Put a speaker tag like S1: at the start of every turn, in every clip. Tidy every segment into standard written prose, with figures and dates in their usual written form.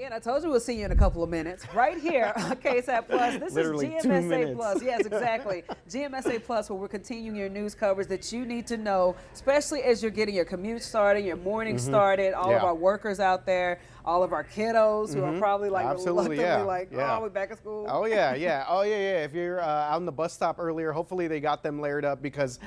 S1: Again, I told you we'll see you in a couple of minutes. Right here on KSAT Plus. This
S2: Literally
S1: is
S2: 2
S1: GMSA
S2: minutes.
S1: Plus. Yes, exactly. GMSA Plus, where we're continuing your news coverage that you need to know, especially as you're getting your commute started, your morning started, all of our workers out there, all of our kiddos who are probably like reluctantly like, oh, we're back at school.
S2: Oh, yeah. If you're out on the bus stop earlier, hopefully they got them layered up because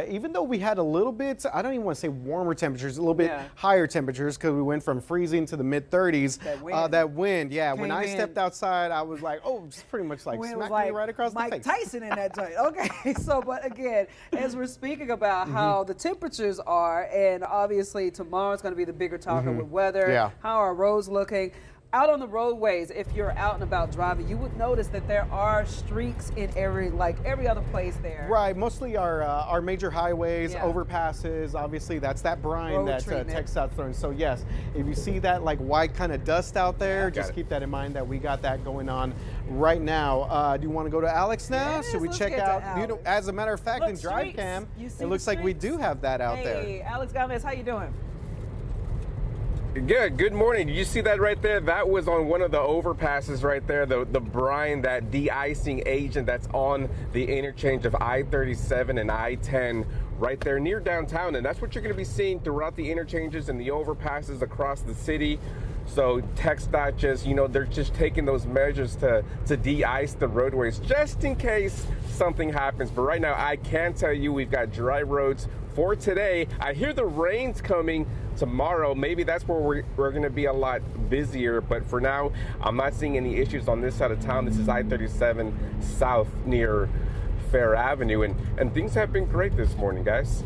S2: even though we had a little bit, I don't even want to say warmer temperatures, a little bit higher temperatures because we went from freezing to the mid-30s. That wind, when I stepped outside, I was like, oh, it's pretty much like smacking me right across the face.
S1: Mike Tyson in that joint. Okay, so, but again, as we're speaking about how the temperatures are, and obviously tomorrow's going to be the bigger talker with weather, how our roads looking. Out on the roadways, if you're out and about driving, you would notice that there are streaks in every other place there.
S2: Right, mostly our major highways, overpasses. Obviously, that's that brine that TxDOT's throwing. So yes, if you see that like white kind of dust out there, just keep that in mind that we got that going on right now. Do you want to go to Alex now?
S1: Yes,
S2: Should we check out? As a matter of fact, in Drive Cam, it looks like we do have that out there.
S1: Hey, Alex Gomez, how you doing?
S3: Good morning. Did you see that right there? That was on one of the overpasses right there, the brine, that de-icing agent that's on the interchange of I-37 and I-10 right there near downtown. And that's what you're going to be seeing throughout the interchanges and the overpasses across the city. So TxDOT just, they're just taking those measures to de-ice the roadways just in case something happens. But right now, I can tell you we've got dry roads for today. I hear the rain's coming tomorrow. Maybe that's where we're going to be a lot busier. But for now, I'm not seeing any issues on this side of town. This is I-37 South near Fair Avenue. And things have been great this morning, guys.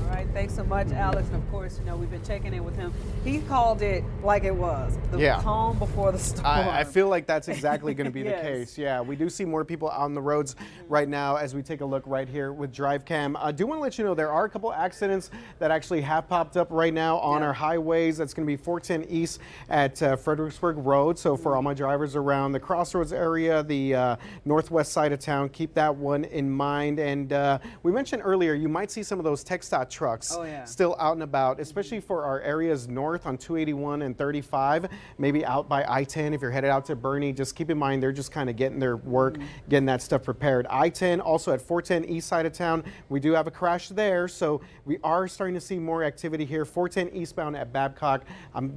S1: All right, thanks so much, Alex. And of course, we've been checking in with him. He called it like it was, the calm before the storm.
S2: I feel like that's exactly going to be the case. Yeah, we do see more people on the roads right now as we take a look right here with Drive Cam. I do want to let you know there are a couple accidents that actually have popped up right now on our highways. That's going to be 410 East at Fredericksburg Road. So for all my drivers around the Crossroads area, the northwest side of town, keep that one in mind. And we mentioned earlier, you might see some of those TxDOT trucks still out and about, especially for our areas north on 281 and 35, maybe out by I-10. If you're headed out to Bernie, just keep in mind they're just kind of getting their work, getting that stuff prepared. I-10 also at 410 east side of town, we do have a crash there, so we are starting to see more activity here. 410 eastbound at Babcock,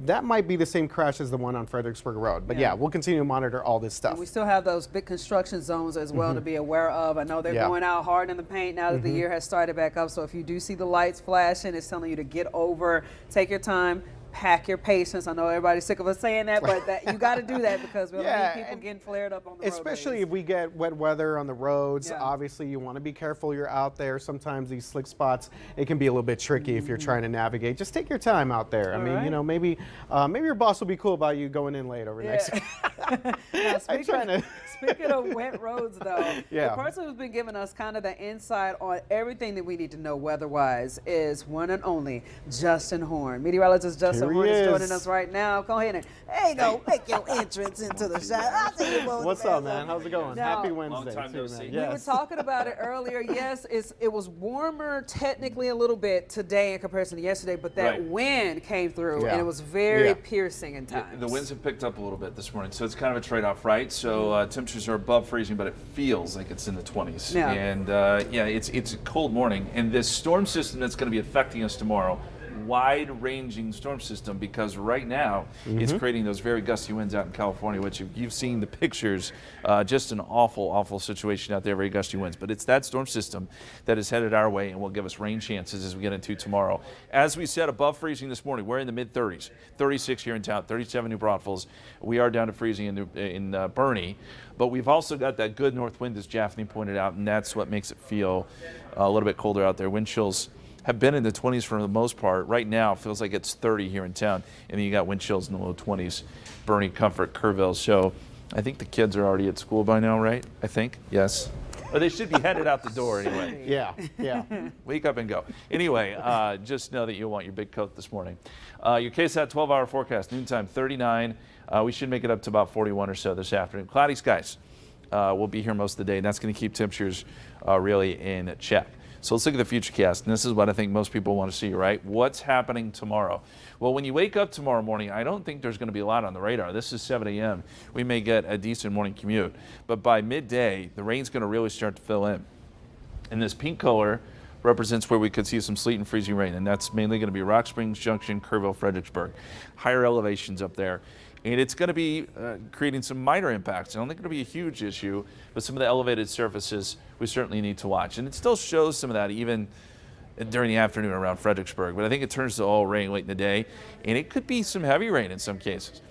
S2: that might be the same crash as the one on Fredericksburg Road, but we'll continue to monitor all this stuff.
S1: And we still have those big construction zones as well to be aware of. I know they're going out hard in the paint now that the year has started back up, so if you do see the lights flashing, it's telling you to get over, take your time, pack your patience. I know everybody's sick of us saying that, but you got to do that because we'll need people getting flared up on the roadways.
S2: Especially if we get wet weather on the roads. Obviously, you want to be careful you're out there. Sometimes these slick spots, it can be a little bit tricky if you're trying to navigate. Just take your time out there. I mean, maybe your boss will be cool about you going in late over next week.
S1: Speaking of wet roads, though, the person who's been giving us kind of the insight on everything that we need to know weather-wise is one and only Justin Horn. Meteorologist Justin Horn is joining us right now. Go ahead and, make your entrance into the shot. I'll see you both.
S2: What's up, man? How's it going? Happy Wednesday.
S4: Long time no see.
S1: We were talking about it earlier. Yes, it was warmer technically a little bit today in comparison to yesterday, but that wind came through, and it was very piercing in times.
S4: The winds have picked up a little bit this morning, so it's kind of a trade-off, right? So temperatures are above freezing, but it feels like it's in the 20s.
S1: Yeah.
S4: And it's a cold morning. And this storm system that's going to be affecting us tomorrow, wide-ranging storm system, because right now it's creating those very gusty winds out in California, which if you've seen the pictures, just an awful situation out there, very gusty winds. But it's that storm system that is headed our way and will give us rain chances as we get into tomorrow. As we said, above freezing this morning, we're in the mid-30s, 36 here in town, 37 New Braunfels. We are down to freezing in Bernie, but we've also got that good north wind, as Jaffney pointed out, and that's what makes it feel a little bit colder out there. Wind chills have been in the 20s for the most part. Right now, it feels like it's 30 here in town, and then you got wind chills in the low 20s. Bernie, Comfort, Kerrville. So I think the kids are already at school by now, right? I think, yes. Or they should be headed out the door anyway.
S2: Yeah.
S4: Wake up and go. Anyway, just know that you'll want your big coat this morning. Your KSAT 12-hour forecast, noontime 39. We should make it up to about 41 or so this afternoon. Cloudy skies will be here most of the day, and that's going to keep temperatures really in check. So let's look at the futurecast, and this is what I think most people want to see, right? What's happening tomorrow? Well, when you wake up tomorrow morning, I don't think there's going to be a lot on the radar. This is 7 a.m. We may get a decent morning commute, but by midday, the rain's going to really start to fill in. And this pink color represents where we could see some sleet and freezing rain, and that's mainly going to be Rock Springs Junction, Kerrville, Fredericksburg. Higher elevations up there. And it's going to be creating some minor impacts. I don't think it'll be a huge issue, but some of the elevated surfaces we certainly need to watch. And it still shows some of that even during the afternoon around Fredericksburg, but I think it turns to all rain late in the day, and it could be some heavy rain in some cases.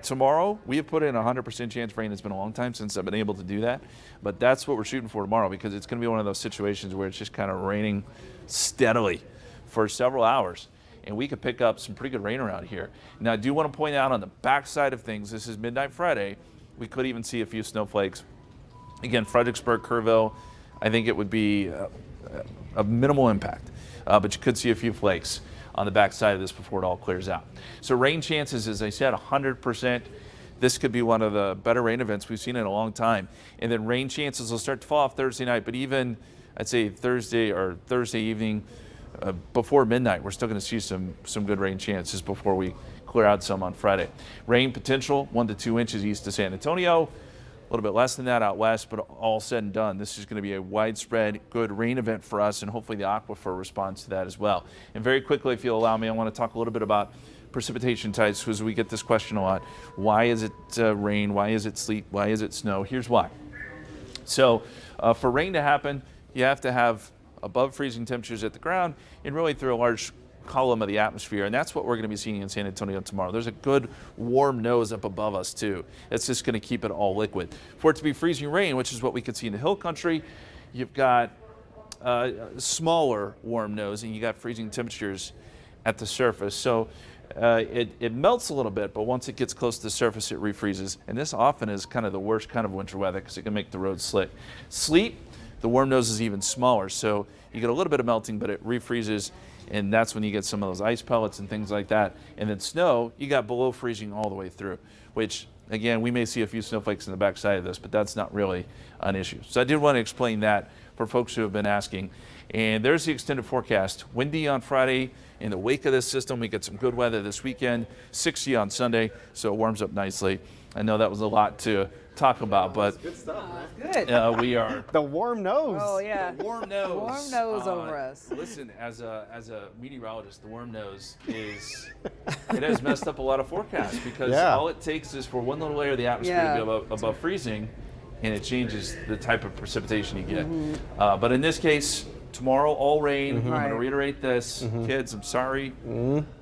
S4: Tomorrow, we have put in a 100% chance of rain. It's been a long time since I've been able to do that, but that's what we're shooting for tomorrow, because it's going to be one of those situations where it's just kind of raining steadily for several hours, and we could pick up some pretty good rain around here. Now, I do want to point out on the back side of things, this is midnight Friday, we could even see a few snowflakes. Again, Fredericksburg, Kerrville, I think it would be a minimal impact, but you could see a few flakes on the back side of this before it all clears out. So rain chances, as I said, 100%. This could be one of the better rain events we've seen in a long time. And then rain chances will start to fall off Thursday night, but even, I'd say Thursday evening before midnight, we're still going to see some good rain chances before we clear out some on Friday. Rain potential, 1 to 2 inches east of San Antonio. A little bit less than that out west, but all said and done, this is going to be a widespread good rain event for us, and hopefully the aquifer responds to that as well. And very quickly, if you'll allow me, I want to talk a little bit about precipitation types, because we get this question a lot. Why is it rain? Why is it sleet? Why is it snow? Here's why. So for rain to happen, you have to have above freezing temperatures at the ground and really through a large column of the atmosphere, and that's what we're going to be seeing in San Antonio tomorrow. There's a good warm nose up above us too. It's just going to keep it all liquid. For it to be freezing rain, which is what we could see in the hill country, you've got a smaller warm nose and you got freezing temperatures at the surface. So it melts a little bit, but once it gets close to the surface, it refreezes. And this often is kind of the worst kind of winter weather because it can make the road slick. Sleet, the warm nose is even smaller, so you get a little bit of melting, but it refreezes, and that's when you get some of those ice pellets and things like that. And then snow, you got below freezing all the way through, which, again, we may see a few snowflakes in the backside of this, but that's not really an issue. So I did want to explain that for folks who have been asking. And there's the extended forecast. Windy on Friday. In the wake of this system, we get some good weather this weekend. 60 on Sunday, so it warms up nicely. I know that was a lot to talk about, but
S2: good stuff, man.
S1: Good.
S4: we are
S2: the warm nose.
S1: Oh yeah.
S4: The warm nose.
S1: Warm nose over us.
S4: Listen, as a meteorologist, the warm nose it has messed up a lot of forecasts, because all it takes is for one little layer of the atmosphere to be above freezing, and it changes the type of precipitation you get. But in this case, tomorrow all rain. I'm going to reiterate this, kids. I'm sorry.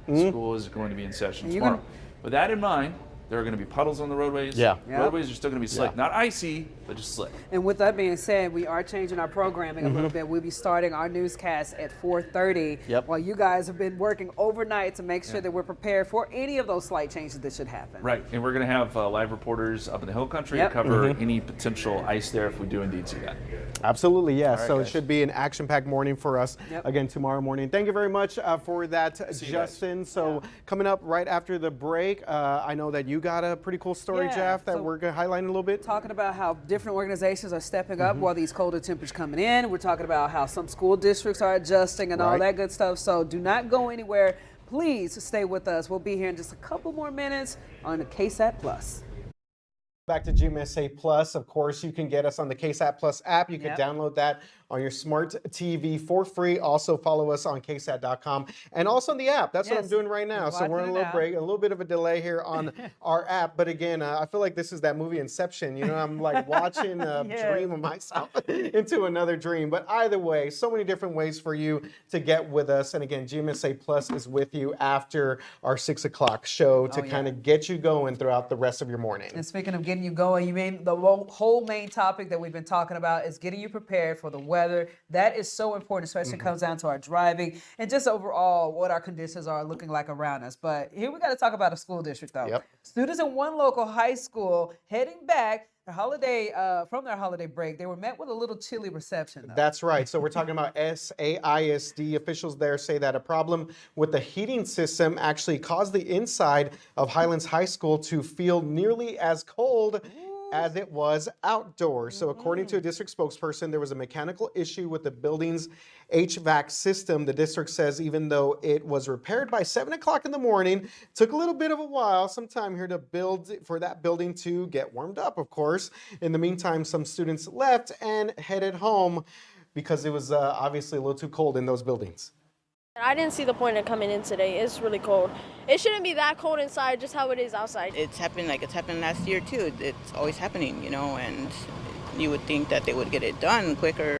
S4: School is going to be in session tomorrow. With that in mind, there are going to be puddles on the roadways. Roadways are still going to be slick. Not icy, but just slick.
S1: And with that being said, we are changing our programming a little bit. We'll be starting our newscast at 4:30 while you guys have been working overnight to make sure that we're prepared for any of those slight changes that should happen.
S4: Right, and we're going to have live reporters up in the hill country to cover any potential ice there if we do indeed see that.
S2: Absolutely, yes.
S4: Right,
S2: so
S4: guys.
S2: it should be an action-packed morning for us again tomorrow morning. Thank you very much for that, Justin. So coming up right after the break, I know that you got a pretty cool story, Jeff, that we're going to highlight a little bit.
S1: Talking about how different organizations are stepping up while these colder temperatures coming in. We're talking about how some school districts are adjusting and all that good stuff. So do not go anywhere. Please stay with us. We'll be here in just a couple more minutes on the KSAT Plus.
S2: Back to GMSA Plus. Of course, you can get us on the KSAT Plus app. You can download that on your smart TV for free. Also follow us on KSAT.com and also on the app. That's what I'm doing right now. So we're on a little break, a little bit of a delay here on our app. But again, I feel like this is that movie Inception. You know, I'm like watching a dream of myself into another dream. But either way, so many different ways for you to get with us. And again, GMSA Plus is with you after our 6 o'clock show to kind of get you going throughout the rest of your morning.
S1: And speaking of getting you going, the whole main topic that we've been talking about is getting you prepared for the weather. That is so important, especially when it comes down to our driving and just overall what our conditions are looking like around us. But here we got to talk about a school district, though. Students in one local high school heading back from their holiday break, they were met with a little chilly reception, though.
S2: That's right. So we're talking about SAISD. Officials there say that a problem with the heating system actually caused the inside of Highlands High School to feel nearly as cold as it was outdoors. So according to a district spokesperson, there was a mechanical issue with the building's HVAC system. The district says even though it was repaired by 7 o'clock in the morning, it took a little bit of a while, some time here to build for that building to get warmed up, of course. In the meantime, some students left and headed home because it was obviously a little too cold in those buildings.
S5: I didn't see the point of coming in today. It's really cold. It shouldn't be that cold inside, just how it is outside.
S6: It's happened last year too. It's always happening, and you would think that they would get it done quicker.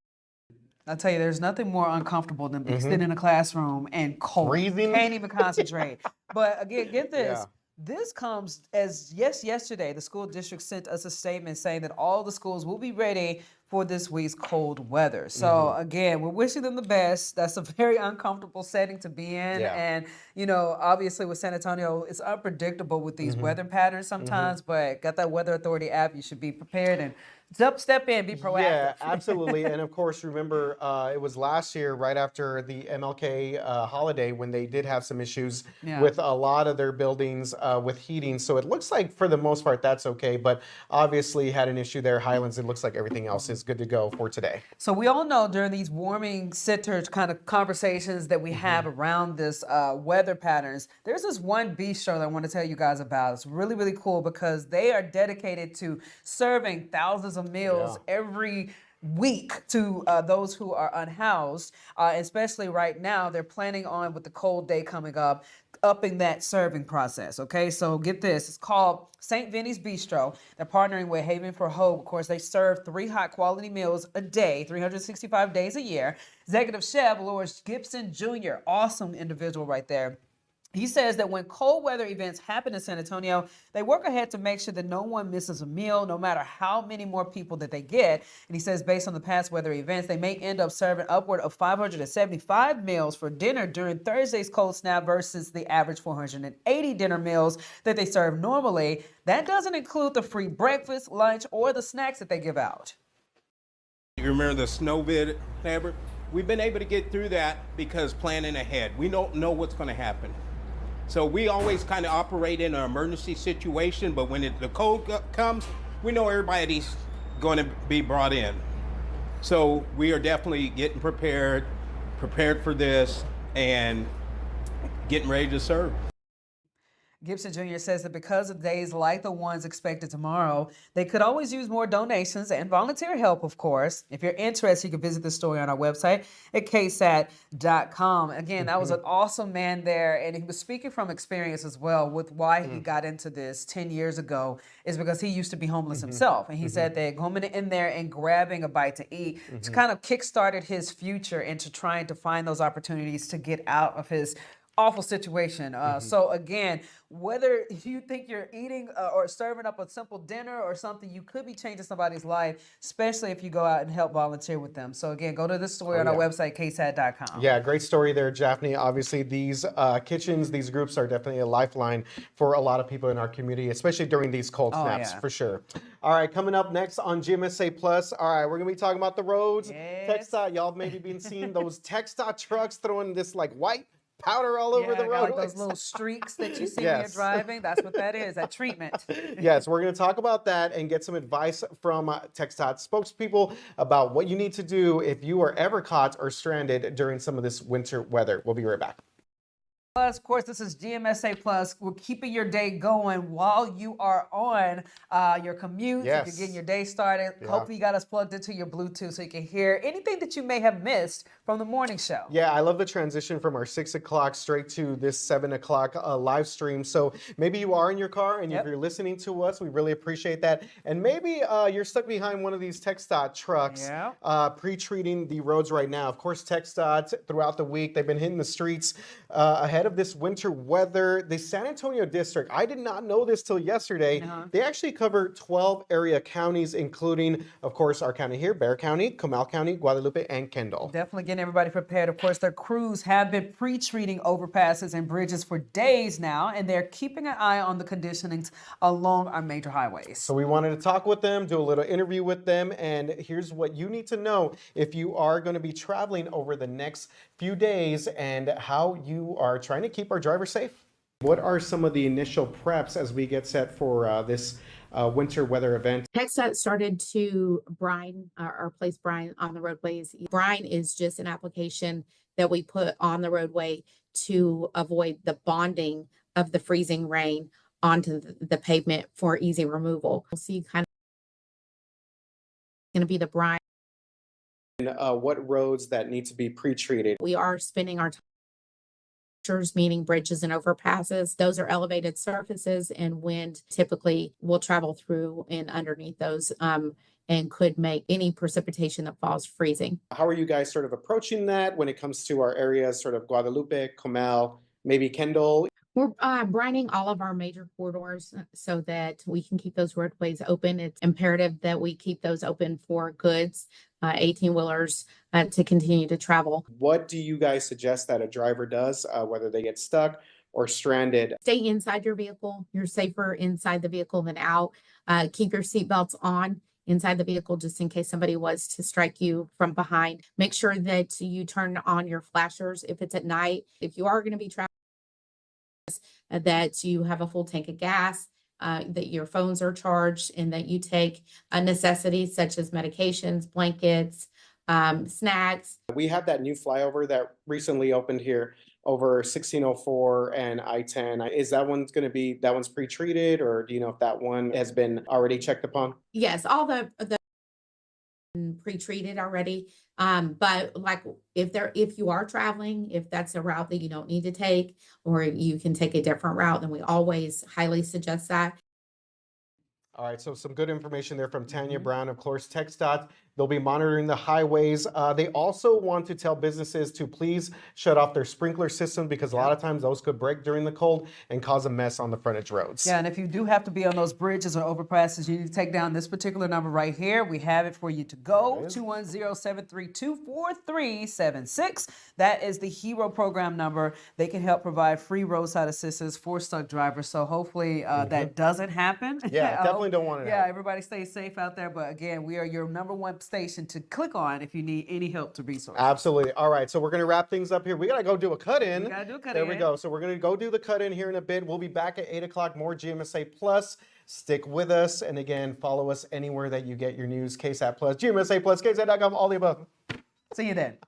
S1: I'll tell you, there's nothing more uncomfortable than being sitting in a classroom and cold.
S2: Breathing.
S1: Can't even concentrate. But again, get this. Yeah. This comes as, yesterday, the school district sent us a statement saying that all the schools will be ready for this week's cold weather. So again, we're wishing them the best. That's a very uncomfortable setting to be in. And, obviously with San Antonio, it's unpredictable with these weather patterns sometimes, but got that Weather Authority app, you should be prepared and step in, be proactive.
S2: Yeah, absolutely. And of course, remember, it was last year, right after the MLK holiday, when they did have some issues with a lot of their buildings with heating. So it looks like for the most part, that's okay. But obviously had an issue there. Highlands, it looks like everything else is good to go for today.
S1: So we all know during these warming center kind of conversations that we have around this weather patterns, there's this one bistro that I want to tell you guys about. It's really, really cool because they are dedicated to serving thousands of meals every week to those who are unhoused, especially right now. They're planning on, with the cold day coming up, upping that serving process. Okay, so get this. It's called St. Vinny's Bistro. They're partnering with Haven for Hope. Of course, they serve 3 hot quality meals a day, 365 days a year. Executive Chef Lawrence Gibson Jr., awesome individual right there. He says that when cold weather events happen in San Antonio, they work ahead to make sure that no one misses a meal, no matter how many more people that they get. And he says based on the past weather events, they may end up serving upward of 575 meals for dinner during Thursday's cold snap versus the average 480 dinner meals that they serve normally. That doesn't include the free breakfast, lunch, or the snacks that they give out.
S7: You remember the snow vid, ever? We've been able to get through that because planning ahead. We don't know what's going to happen. So we always kind of operate in an emergency situation, but when the cold comes, we know everybody's going to be brought in. So we are definitely getting prepared for this, and getting ready to serve.
S1: Gibson Jr. says that because of days like the ones expected tomorrow, they could always use more donations and volunteer help, of course. If you're interested, you can visit the story on our website at KSAT.com. Again, that was an awesome man there, and he was speaking from experience as well with why he got into this 10 years ago is because he used to be homeless himself. And he said that going in there and grabbing a bite to eat to kind of kickstarted his future into trying to find those opportunities to get out of his awful situation. So again, whether you think you're eating or serving up a simple dinner or something, you could be changing somebody's life, especially if you go out and help volunteer with them. So again, go to this story on our website, KSAT.com.
S2: Yeah, great story there, Japhanie. Obviously, these kitchens, these groups are definitely a lifeline for a lot of people in our community, especially during these cold snaps, for sure. All right, coming up next on GMSA Plus, all right, we're going to be talking about the roads. TxDOT, y'all maybe been seeing those TxDOT trucks throwing this like white powder all over the road.
S1: Like those little streaks that you see when you're driving. That's what that is, that treatment.
S2: Yes, we're going to talk about that and get some advice from TxDOT spokespeople about what you need to do if you are ever caught or stranded during some of this winter weather. We'll be right back.
S1: Plus, of course, this is GMSA Plus. We're keeping your day going while you are on your commute. If you're getting your day started, hopefully you got us plugged into your Bluetooth so you can hear anything that you may have missed from the morning show. Yeah, I love the transition from our 6 o'clock straight to this 7 o'clock live stream. So maybe you are in your car and if you're listening to us, we really appreciate that. And maybe you're stuck behind one of these TxDOT trucks pre-treating the roads right now. Of course, TxDOT throughout the week, they've been hitting the streets ahead of this winter weather. The San Antonio district, I did not know this till yesterday, they actually cover 12 area counties, including, of course, our county here, Bexar County, Comal County, Guadalupe, and Kendall. Definitely getting everybody prepared. Of course, their crews have been pre-treating overpasses and bridges for days now, and they're keeping an eye on the conditionings along our major highways. So we wanted to talk with them, do a little interview with them, and here's what you need to know if you are going to be traveling over the next few days and how you are trying to keep our drivers safe.
S2: What are some of the initial preps as we get set for this winter weather event?
S8: KSAT started to brine or place brine on the roadways. Brine is just an application that we put on the roadway to avoid the bonding of the freezing rain onto the pavement for easy removal. We'll see kind of going to be the brine.
S2: And what roads that need to be pre-treated?
S8: We are spending our time, meaning bridges and overpasses. Those are elevated surfaces, and wind typically will travel through and underneath those and could make any precipitation that falls freezing.
S2: How are you guys sort of approaching that when it comes to our areas, sort of Guadalupe, Comal, maybe Kendall?
S8: We're brining all of our major corridors so that we can keep those roadways open. It's imperative that we keep those open for goods, 18-wheelers to continue to travel.
S2: What do you guys suggest that a driver does, whether they get stuck or stranded?
S8: Stay inside your vehicle. You're safer inside the vehicle than out. Keep your seatbelts on inside the vehicle just in case somebody was to strike you from behind. Make sure that you turn on your flashers if it's at night. If you are going to be traveling, that you have a full tank of gas, that your phones are charged, and that you take necessities such as medications, blankets, snacks.
S2: We have that new flyover that recently opened here over 1604 and I-10. Is that one's going to be, that one's pre-treated, or do you know if that one has been already checked upon?
S8: Yes, all the pre-treated already. But like if you are traveling, if that's a route that you don't need to take, or you can take a different route, then we always highly suggest that.
S2: All right, so some good information there from Tanya Brown, of course, TxDOT. They'll be monitoring the highways. They also want to tell businesses to please shut off their sprinkler system because a lot of times those could break during the cold and cause a mess on the frontage roads.
S1: Yeah, and if you do have to be on those bridges or overpasses, you need to take down this particular number right here. We have it for you to go, 210-732-4376. That is the HERO program number. They can help provide free roadside assistance for stuck drivers. So hopefully that doesn't happen.
S2: Yeah, definitely don't want it.
S1: Yeah, everybody stay safe out there. But again, we are your #1 station to click on if you need any help to resource.
S2: Absolutely. All right, so we're going to wrap things up here. We got to go do a cut-in.
S1: We got to do a cut-in.
S2: There we go. So we're going to go do the cut-in here in a bit. We'll be back at 8 o'clock, more GMSA Plus. Stick with us. And again, follow us anywhere that you get your news. KSAT Plus, GMSA Plus, KSAT.com, all the above.
S1: See you then.